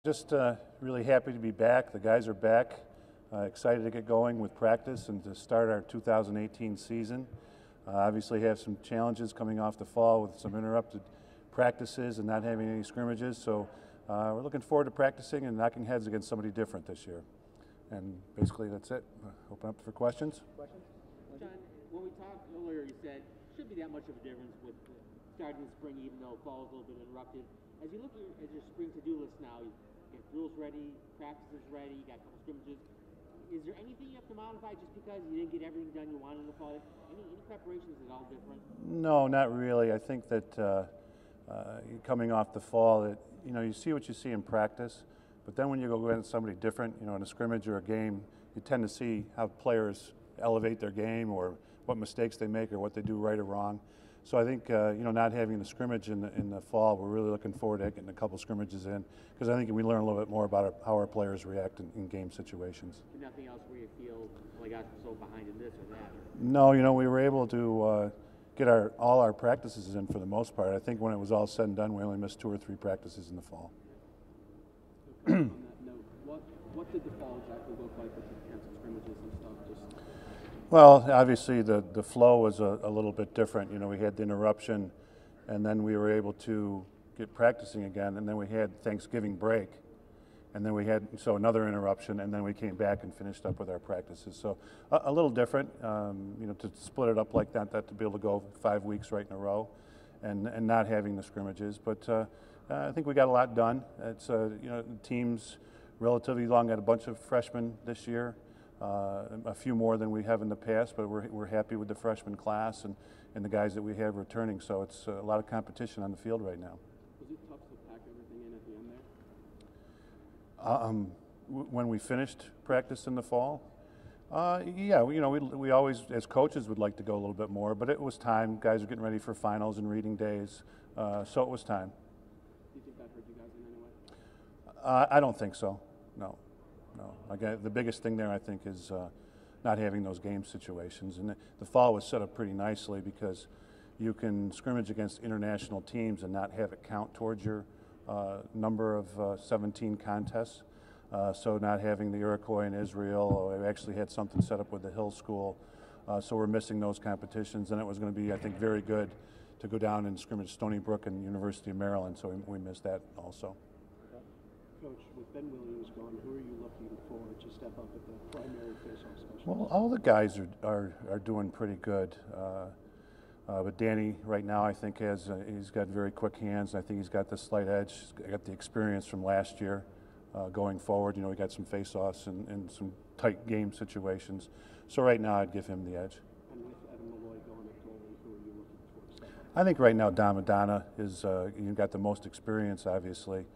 Just really happy to be back. The guys are back. Excited to get going with practice and to start our 2018 season. Obviously have some challenges coming off the fall with some interrupted practices and not having any scrimmages. So we're looking forward to practicing and knocking heads against somebody different this year. And basically that's it. Open up for questions. Questions? John, when we talked earlier, you said shouldn't be that much of a difference with starting the spring, even though fall is a little bit interrupted. As you look at your spring to-do list now, you get drills ready, practices ready, you got a couple scrimmages. Is there anything you have to modify just because you didn't get everything done you wanted in the fall? Any preparations at all different? No, not really. I think that coming off the fall, you see what you see in practice, but then when you go against somebody different, in a scrimmage or a game, you tend to see how players elevate their game or what mistakes they make or what they do right or wrong. So I think not having the scrimmage in the fall, we're really looking forward to getting a couple scrimmages in because I think we learn a little bit more about how our players react in game situations. Nothing else where you feel like I was so behind in this or that? No, we were able to get all our practices in for the most part. I think when it was all said and done, we only missed 2 or 3 practices in the fall. Okay, on that note, what did the fall exactly look like with the cancel scrimmages and stuff? Well, obviously the flow was a little bit different. We had the interruption, and then we were able to get practicing again, and then we had Thanksgiving break, and then we had another interruption, and then we came back and finished up with our practices. So a little different, to split it up like that to be able to go 5 weeks right in a row, and not having the scrimmages. But I think we got a lot done. It's the team's relatively long. Got a bunch of freshmen this year. A few more than we have in the past, but we're happy with the freshman class and the guys that we have returning. So it's a lot of competition on the field right now. Was it tough to pack everything in at the end there? When we finished practice in the fall, yeah, we always, as coaches, would like to go a little bit more, but it was time. Guys are getting ready for finals and reading days, so it was time. Do you think that hurt you guys in any way? I don't think so, no. No, the biggest thing there, I think, is not having those game situations. And the fall was set up pretty nicely because you can scrimmage against international teams and not have it count towards your number of 17 contests. So not having the Iroquois in Israel, we actually had something set up with the Hill School. So we're missing those competitions, and it was going to be, I think, very good to go down and scrimmage Stony Brook and University of Maryland. So we missed that also. Coach, with Ben Williams gone, who are you looking for to step up at the primary face-off specialist? Well, all the guys are doing pretty good. But Danny, right now, I think he's got very quick hands. I think he's got the slight edge. He's got the experience from last year going forward. We got some face-offs and some tight game situations. So right now, I'd give him the edge. And with Evan Malloy going at goalie, who are you looking for to step up? I think right now, Damadana is got the most experience, obviously.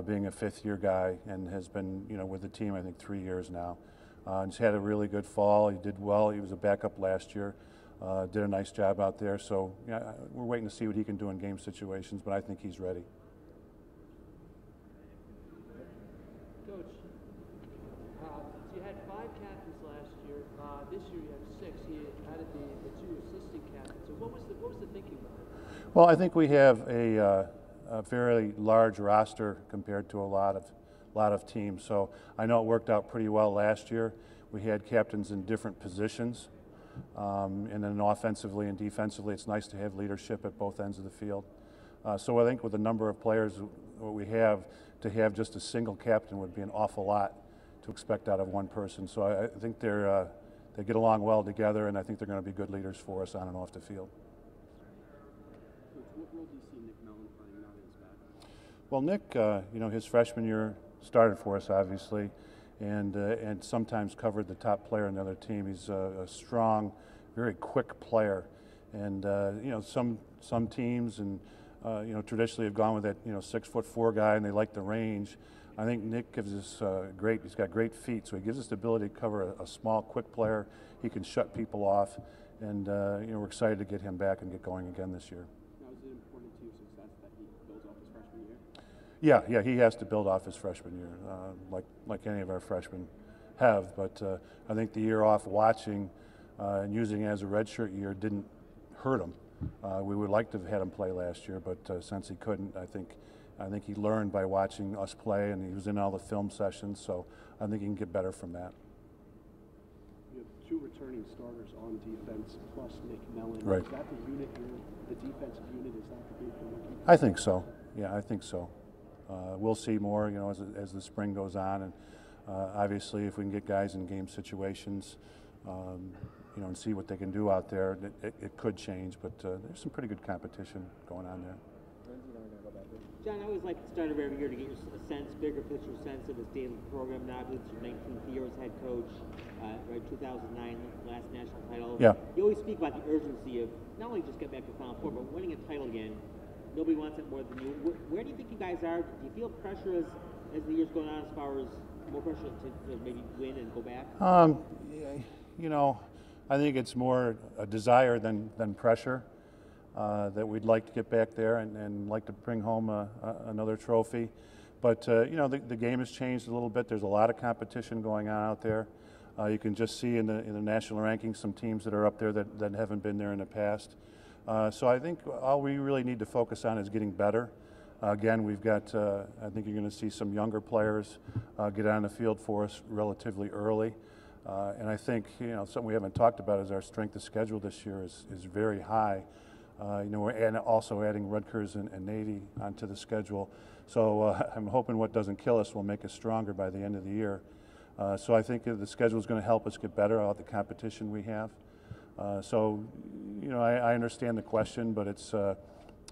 Being a 5th-year guy and has been, with the team, I think 3 years now. He's had a really good fall. He did well. He was a backup last year. Did a nice job out there. So we're waiting to see what he can do in game situations, but I think he's ready. Coach, you had 5 captains last year. This year you have 6. You added the 2 assistant captains. So what was the thinking behind it? Well, I think we have a fairly large roster compared to a lot of teams. So I know it worked out pretty well last year. We had captains in different positions, and then offensively and defensively, it's nice to have leadership at both ends of the field. So I think with the number of players what we have, to have just a single captain would be an awful lot to expect out of one person. So I think they get along well together, and I think they're going to be good leaders for us on and off the field. What role do you see Nick Mellon playing now that he's back? Well, Nick, his freshman year started for us, obviously, and sometimes covered the top player on the other team. He's a strong, very quick player, and some teams and traditionally have gone with that 6'4" guy, and they like the range. I think Nick gives us he's got great feet, so he gives us the ability to cover a small, quick player. He can shut people off, and we're excited to get him back and get going again this year. Now, is it important to your success that he builds off his freshman year? Yeah, he has to build off his freshman year, like any of our freshmen have. But I think the year off watching and using it as a redshirt year didn't hurt him. We would like to have had him play last year, but since he couldn't, I think I think he learned by watching us play, and he was in all the film sessions, so I think he can get better from that. You have two returning starters on defense plus Nick Mellon. Right. Is that the unit the defensive unit, is that the group you're looking for? I think so. Yeah, I think so. We'll see more, you know, as the spring goes on, and obviously, if we can get guys in game situations, you know, and see what they can do out there, it could change. But there's some pretty good competition going on there. John, I always like to start every year to get a sense, bigger picture sense of his daily program. Now, it's your 19th year as head coach, right? 2009, last national title. Yeah. You always speak about the urgency of not only just get back to Final Four, but winning a title again. Nobody wants it more than you. Where do you think you guys are? Do you feel pressure as the year's going on, as far as more pressure to maybe win and go back? You know, I think it's more a desire than pressure. That we'd like to get back there and like to bring home another trophy. But, you know, the game has changed a little bit. There's a lot of competition going on out there. You can just see in the national rankings some teams that are up there that haven't been there in the past. So I think all we really need to focus on is getting better. Again, we've got, I think you're going to see some younger players get on the field for us relatively early. And I think, you know, something we haven't talked about is our strength of schedule this year is very high. You know, and also adding Rutgers and Navy onto the schedule. So I'm hoping what doesn't kill us will make us stronger by the end of the year. So I think the schedule is going to help us get better out the competition we have. So, you know, I understand the question, but it's,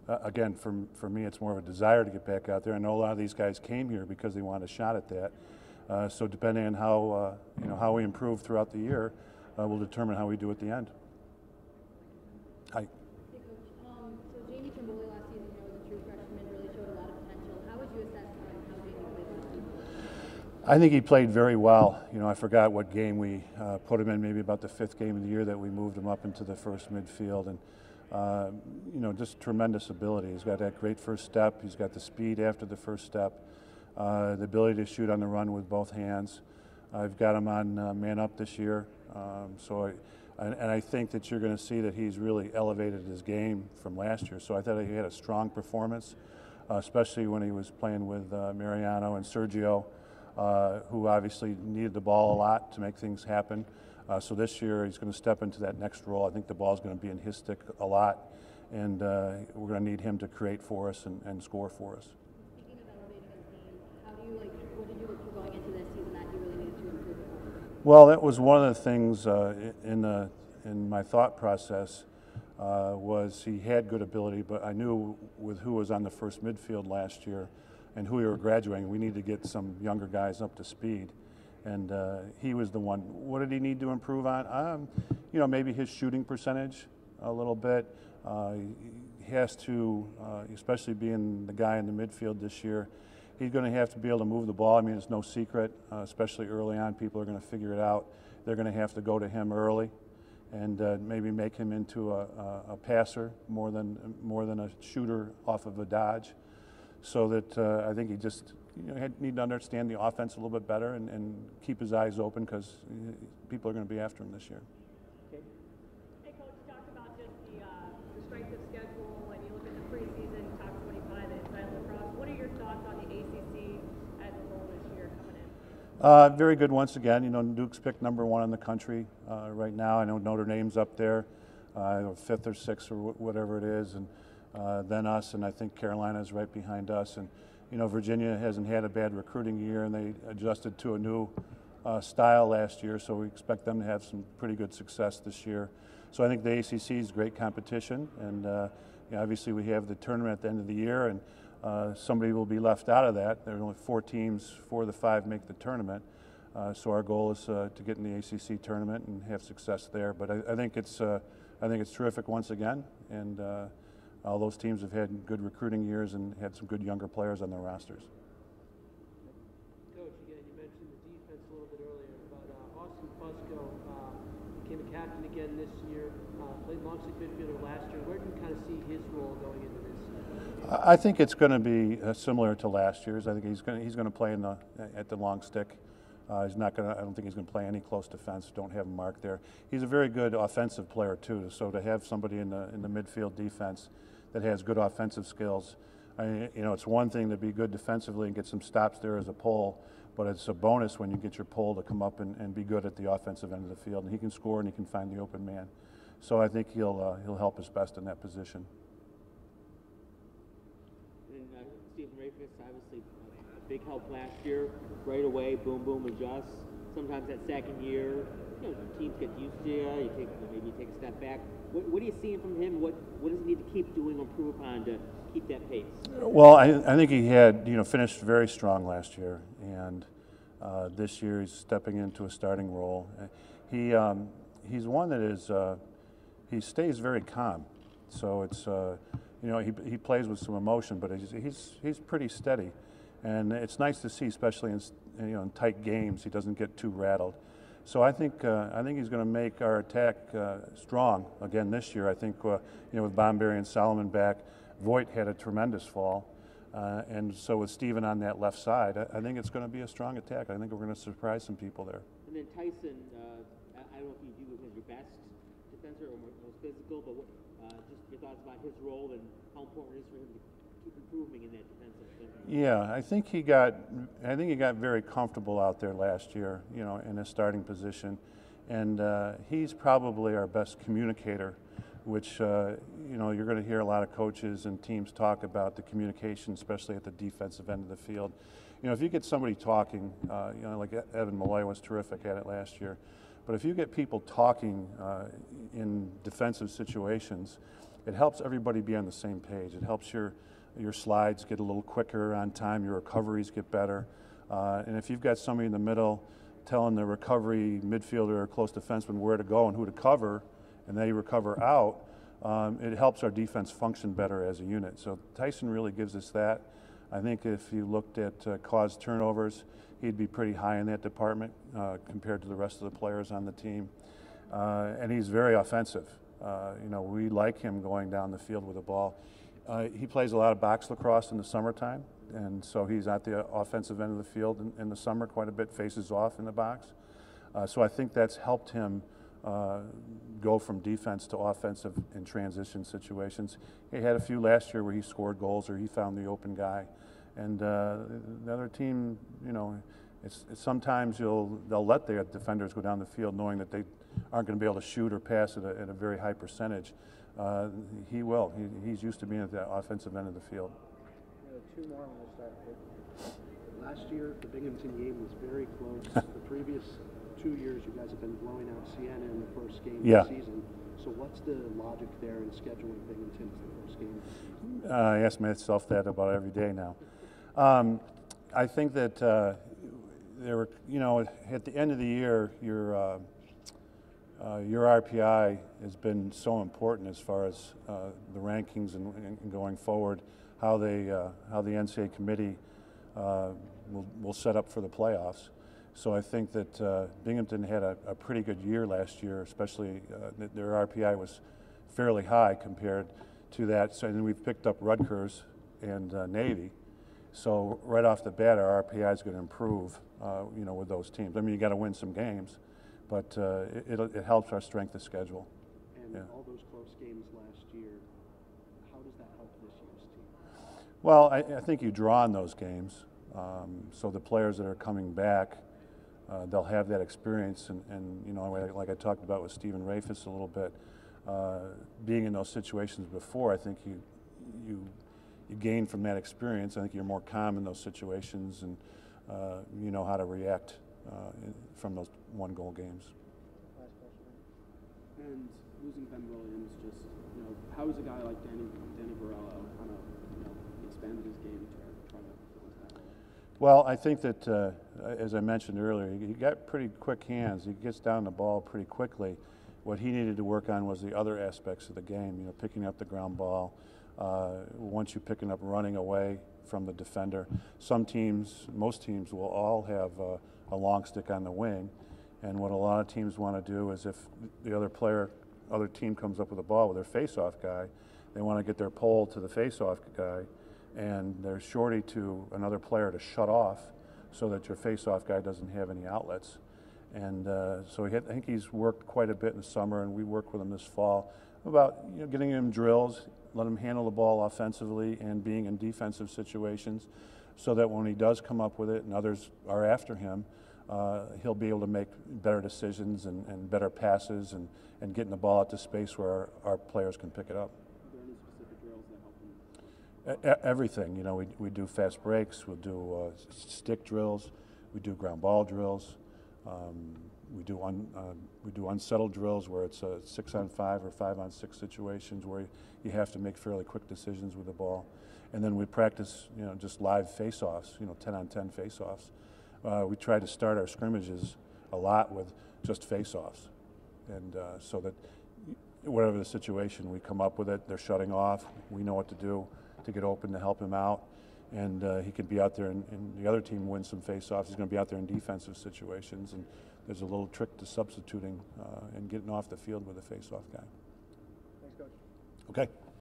again, for me, it's more of a desire to get back out there. I know a lot of these guys came here because they want a shot at that. So depending on how, you know, how we improve throughout the year, will determine how we do at the end. Hi. I think he played very well. You know, I forgot what game we put him in, maybe about the 5th game of the year that we moved him up into the first midfield. And, you know, just tremendous ability. He's got that great first step. He's got the speed after the first step, the ability to shoot on the run with both hands. I've got him on man up this year. And I think that you're going to see that he's really elevated his game from last year. So I thought he had a strong performance, especially when he was playing with Mariano and Sergio. Who obviously needed the ball a lot to make things happen. So this year he's going to step into that next role. I think the ball's going to be in his stick a lot, and we're going to need him to create for us and score for us. Speaking of elevating his game, what did you look for going into this season that you really needed to improve upon? Well, that was one of the things in my thought process was he had good ability, but I knew with who was on the first midfield last year and who we were graduating, we need to get some younger guys up to speed. And he was the one. What did he need to improve on? You know, maybe his shooting percentage a little bit. He has to, especially being the guy in the midfield this year, he's going to have to be able to move the ball. I mean, it's no secret, especially early on. People are going to figure it out. They're going to have to go to him early and maybe make him into a passer more than a shooter off of a dodge. So that I think he just need to understand the offense a little bit better and keep his eyes open because people are going to be after him this year. Okay. Hey, Coach, you talked about just the strength of schedule, and you look at the preseason, top 25 in lacrosse. What are your thoughts on the ACC as a whole this year coming in? Very good once again. You know, Duke's picked #1 in the country right now. I know Notre Dame's up there, 5th or 6th or whatever it is, and then us, and I think Carolina's right behind us. And you know, Virginia hasn't had a bad recruiting year, and they adjusted to a new style last year, so we expect them to have some pretty good success this year. So I think the ACC is great competition, and you know, obviously we have the tournament at the end of the year, and somebody will be left out of that. There are only 4 teams, 4 of the 5 make the tournament. So our goal is to get in the ACC tournament and have success there. But I think it's terrific once again, and all those teams have had good recruiting years and had some good younger players on their rosters. Coach, again, you mentioned the defense a little bit earlier, but Austin Fusco became a captain again this year, played long-stick midfielder last year. Where do you kind of see his role going into this season? I think it's going to be similar to last year's. I think he's going to play at the long stick. He's not going to. I don't think he's going to play any close defense. Don't have him marked there. He's a very good offensive player too. So to have somebody in the midfield defense that has good offensive skills, It's one thing to be good defensively and get some stops there as a pole, but it's a bonus when you get your pole to come up and be good at the offensive end of the field. And he can score and he can find the open man. So I think he'll help us best in that position. And Stephen Rafis, obviously a big help last year. Right away, boom, boom, adjust. Sometimes that second year, teams get used to you. Maybe you take a step back. What are you seeing from him? What does he need to keep doing or improve upon to keep that pace? Well, I think he had finished very strong last year, and this year he's stepping into a starting role. He's one that is he stays very calm. So it's he plays with some emotion, but he's pretty steady, and it's nice to see, especially in tight games. He doesn't get too rattled. So I think he's going to make our attack strong again this year. I think with Bomberry and Solomon back, Voigt had a tremendous fall, and so with Steven on that left side, I think it's going to be a strong attack. I think we're going to surprise some people there. And then Tyson, I don't know if you view him as your best defender or most physical, but just your thoughts about his role and how important it is for him to keep improving in that defensive center. Yeah, I think he got very comfortable out there last year, in his starting position, and he's probably our best communicator, which you're going to hear a lot of coaches and teams talk about the communication, especially at the defensive end of the field. If you get somebody talking, like Evan Malloy was terrific at it last year, but if you get people talking in defensive situations, it helps everybody be on the same page. It helps your slides get a little quicker on time, your recoveries get better. And if you've got somebody in the middle telling the recovery midfielder or close defenseman where to go and who to cover, and they recover out, it helps our defense function better as a unit. So Tyson really gives us that. I think if you looked at caused turnovers, he'd be pretty high in that department compared to the rest of the players on the team. And he's very offensive. We like him going down the field with the ball. He plays a lot of box lacrosse in the summertime, and so he's at the offensive end of the field in the summer quite a bit, faces off in the box. So I think that's helped him go from defense to offensive in transition situations. He had a few last year where he scored goals or he found the open guy. And the other team, it's sometimes they'll let their defenders go down the field knowing that they aren't going to be able to shoot or pass at a very high percentage. He will. He's used to being at the offensive end of the field. Two more and we'll start. Last year, the Binghamton game was very close. The previous 2 years, you guys have been blowing out Siena in the first game of the season. So what's the logic there in scheduling Binghamton as the first game of the season? I ask myself that about every day now. I think that there were, at the end of the year, your RPI has been so important as far as the rankings and going forward, how the NCAA committee will set up for the playoffs. So I think that Binghamton had a pretty good year last year, especially their RPI was fairly high compared to that. So then we've picked up Rutgers and Navy. So right off the bat, our RPI is going to improve, with those teams. I mean, you got to win some games, but it helps our strength of schedule. And all those close games last year, how does that help this year's team? Well, I think you draw on those games. So the players that are coming back, they'll have that experience, and like I talked about with Stephen Rafis a little bit, being in those situations before, I think you gain from that experience. I think you're more calm in those situations, and you know how to react from those one-goal games. Last question. And losing Ben Williams, just how is a guy like Danny Varela kind of expanded his game to try to fill his that? Well, I think that, as I mentioned earlier, he got pretty quick hands. He gets down the ball pretty quickly. What he needed to work on was the other aspects of the game, picking up the ground ball. Once you're picking up running away from the defender, most teams will all have a long stick on the wing. And what a lot of teams want to do is if the other team comes up with a ball with their face-off guy, they want to get their pole to the face-off guy, and they're shorty to another player to shut off so that your face-off guy doesn't have any outlets. And so I think he's worked quite a bit in the summer, and we worked with him this fall About getting him drills, let him handle the ball offensively and being in defensive situations, so that when he does come up with it and others are after him, he'll be able to make better decisions and better passes and getting the ball out to space where our players can pick it up. Are there any specific drills that help him? Everything. We do fast breaks, we'll do stick drills, we do ground ball drills, we do unsettled drills where it's a 6-on-5 or 5-on-6 situations where you have to make fairly quick decisions with the ball, and then we practice just live face-offs, 10-on-10 face-offs. We try to start our scrimmages a lot with just face-offs, and so that whatever the situation, we come up with it, they're shutting off, we know what to do to get open to help him out, and he could be out there and the other team wins some face-offs. He's going to be out there in defensive situations, and there's a little trick to substituting and getting off the field with a face-off guy. Thanks, Coach. Okay.